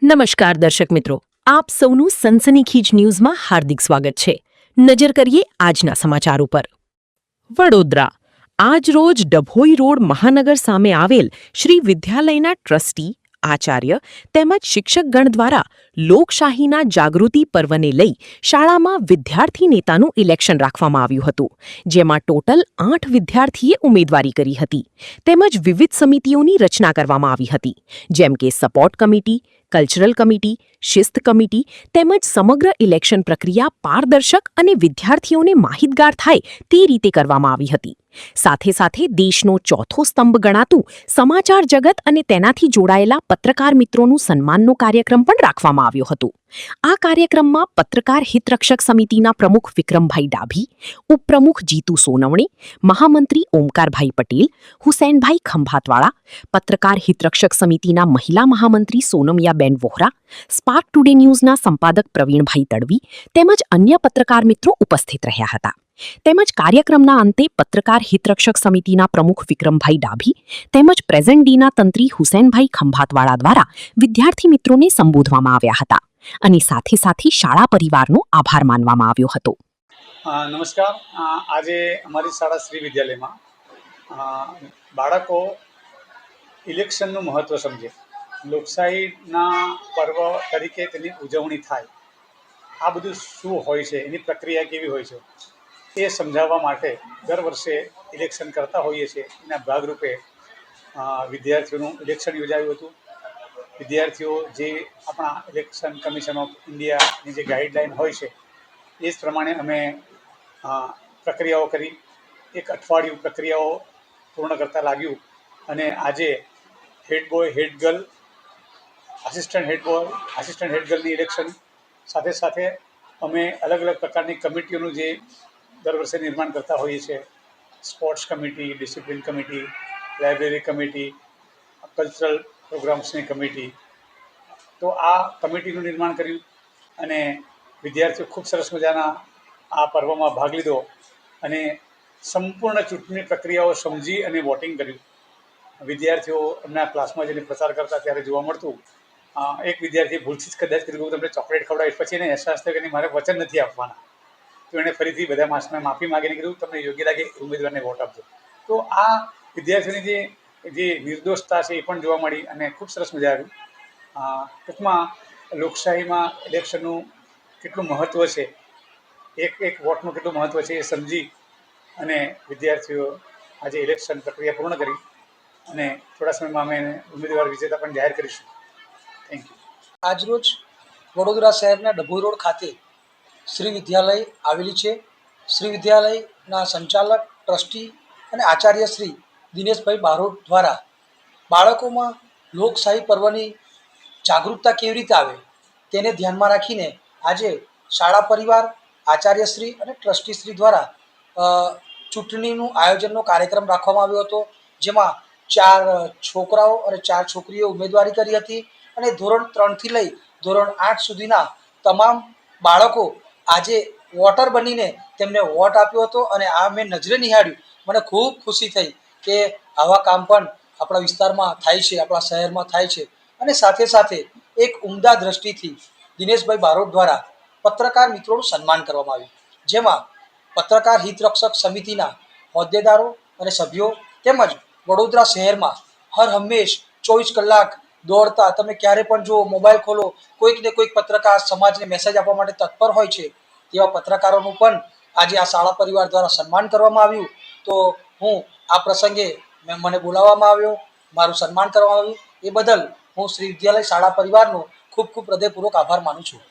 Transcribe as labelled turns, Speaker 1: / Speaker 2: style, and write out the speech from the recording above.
Speaker 1: નમસ્કાર દર્શક મિત્રો, આપ સૌનું સનસનીખીજ ન્યૂઝમાં હાર્દિક સ્વાગત છે. નજર કરીએ આજના સમાચાર ઉપર. વડોદરા આજ રોજ ડભોઈ રોડ મહાનગર સામે આવેલ શ્રી વિદ્યાલયના ટ્રસ્ટી, આચાર્ય તેમજ શિક્ષકગણ દ્વારા લોકશાહીના જાગૃતિ પર્વને લઈ શાળામાં વિદ્યાર્થી નેતાનું ઇલેક્શન રાખવામાં આવ્યું હતું, જેમાં ટોટલ 8 વિદ્યાર્થીએ ઉમેદવારી કરી હતી તેમજ વિવિધ સમિતિઓની રચના કરવામાં આવી હતી, જેમ કે સપોર્ટ કમિટી, કલ્ચરલ કમિટી, શિસ્ત કમિટી તેમજ સમગ્ર ઇલેક્શન પ્રક્રિયા પારદર્શક અને વિદ્યાર્થીઓને માહિતગાર થાય તે રીતે કરવામાં આવી હતી. સાથે સાથે દેશનો ચોથો સ્તંભ ગણાતું સમાચાર જગત અને તેનાથી જોડાયેલા પત્રકાર મિત્રોનું સન્માનનો કાર્યક્રમ પણ રાખવામાં આવ્યો હતો. આ કાર્યક્રમમાં પત્રકાર હિતરક્ષક સમિતિના પ્રમુખ વિક્રમભાઈ ડાભી, ઉપપ્રમુખ જીતુ સોનવણે, મહામંત્રી ઓમકારભાઈ પટેલ, હુસૈનભાઈ ખંભાતવાળા, પત્રકાર હિતરક્ષક સમિતિના મહિલા મહામંત્રી સોનમિયાબેન વોહરા, સ્પાર્ક ટુડે ન્યૂઝના સંપાદક પ્રવીણભાઈ તડવી તેમજ અન્ય પત્રકાર મિત્રો ઉપસ્થિત રહ્યા હતા. તેમજ કાર્યક્રમના અંતે પત્રકાર હિતરક્ષક સમિતિના પ્રમુખ વિક્રમભાઈ ડાભી તેમજ પ્રેઝન્ટ ડીના તંત્રી હુસૈનભાઈ ખંભાતવાળા દ્વારા વિદ્યાર્થી મિત્રોને સંબોધવામાં આવ્યા હતા અને સાથે સાથે શાળા પરિવારનો આભાર માનવામાં આવ્યો હતો.
Speaker 2: નમસ્કાર. આજે અમારી શાળા શ્રી વિદ્યાલયમાં બાળકો ઇલેક્શનનું મહત્ત્વ સમજે, લોકશાહીના પર્વ તરીકે તેની ઉજવણી થાય, આ બધું શું હોય છે, એની પ્રક્રિયા કેવી હોય છે એ સમજાવવા માટે દર વર્ષે ઇલેક્શન કરતા હોઈએ છીએ. એના ભાગરૂપે વિદ્યાર્થીઓનું ઇલેક્શન યોજાયું હતું. વિદ્યાર્થીઓ જે આપણા ઇલેક્શન કમિશન ઓફ ઇન્ડિયાની જે ગાઈડલાઈન હોય છે એ જ પ્રમાણે અમે પ્રક્રિયાઓ કરી. એક અઠવાડિયું પ્રક્રિયાઓ પૂર્ણ કરતાં લાગ્યું અને આજે head boy, head girl, assistant head boy, assistant head ગર્લની ઇલેક્શન સાથે સાથે અમે અલગ અલગ પ્રકારની કમિટીઓનું જે દર વર્ષે નિર્માણ કરતા હોઈએ છીએ, sports committee, discipline committee, library committee, cultural પ્રોગ્રામ્સની કમિટી, તો આ કમિટીનું નિર્માણ કર્યું અને વિદ્યાર્થીઓ ખૂબ સરસ મજાના આ પર્વમાં ભાગ લીધો અને સંપૂર્ણ ચૂંટણી પ્રક્રિયાઓ સમજી અને વોટિંગ કર્યું. વિદ્યાર્થીઓ એમના ક્લાસમાં જઈને પ્રચાર કરતા ત્યારે જોવા મળતું. એક વિદ્યાર્થીએ ભૂલથી જ કદાચ કીધું તમને ચોકલેટ ખવડાવીશ, પછી એને અહેસાસ થયો કે મારે વચન નથી આપવાના, તો એણે ફરીથી બધા માણસને માફી માગીને કીધું તમને યોગ્ય લાગે ઉમેદવારને વોટ આપજો. તો આ વિદ્યાર્થીઓની જે નિર્દોષતા છે એ પણ જોવા મળી અને ખૂબ સરસ મજા આવી. ટૂંકમાં લોકશાહીમાં ઇલેક્શનનું કેટલું મહત્ત્વ છે, એક વોટનું કેટલું મહત્ત્વ છે એ સમજી અને વિદ્યાર્થીઓ આજે ઇલેક્શન પ્રક્રિયા પૂર્ણ કરી અને થોડા સમયમાં અમે ઉમેદવાર વિજેતા પણ જાહેર કરીશું. Thank you.
Speaker 3: આજરોજ વડોદરા શહેરના ડભોઈ રોડ ખાતે શ્રી વિદ્યાલય આવેલી છે. શ્રી વિદ્યાલયના સંચાલક, ટ્રસ્ટી અને આચાર્ય શ્રી દિનેશભાઈ બારોટ દ્વારા બાળકોમાં લોકશાહી પર્વની જાગૃતતા કેવી રીતે આવે તેને ધ્યાનમાં રાખીને આજે શાળા પરિવાર, આચાર્યશ્રી અને ટ્રસ્ટીશ્રી દ્વારા ચૂંટણીનું આયોજનનો કાર્યક્રમ રાખવામાં આવ્યો હતો, જેમાં 4 છોકરાઓ અને 4 છોકરીઓ ઉમેદવારી કરી હતી અને ધોરણ 3થી લઈ ધોરણ 8 સુધીના તમામ બાળકો આજે વોટર બનીને તેમને વોટ આપ્યો હતો અને આ મેં નજરે નિહાળ્યું. મને ખૂબ ખુશી થઈ કે આવા કામ પણ આપણા વિસ્તારમાં થાય છે, આપણા શહેરમાં થાય છે. અને સાથે સાથે એક ઉમદા દ્રષ્ટિથી દિનેશભાઈ બારોટ દ્વારા પત્રકાર મિત્રોનું સન્માન કરવામાં આવ્યું, જેમાં પત્રકાર હિતરક્ષક સમિતિના હોદ્દેદારો અને સભ્યો તેમજ વડોદરા શહેરમાં હર હંમેશ 24 કલાક દોડતા, તમે ક્યારે પણ જો મોબાઈલ ખોલો કોઈક ને કોઈક પત્રકાર સમાજને મેસેજ આપવા માટે તત્પર હોય છે, તેવા પત્રકારોનું પણ આજે આ શાળા પરિવાર દ્વારા સન્માન કરવામાં આવ્યું. તો હું આ પ્રસંગે મને બોલાવવામાં આવ્યો, મારું સન્માન કરવામાં આવ્યું, એ બદલ હું શ્રી વિદ્યાલય શાળા પરિવારનો ખૂબ ખૂબ હૃદયપૂર્વક આભાર માનું છું.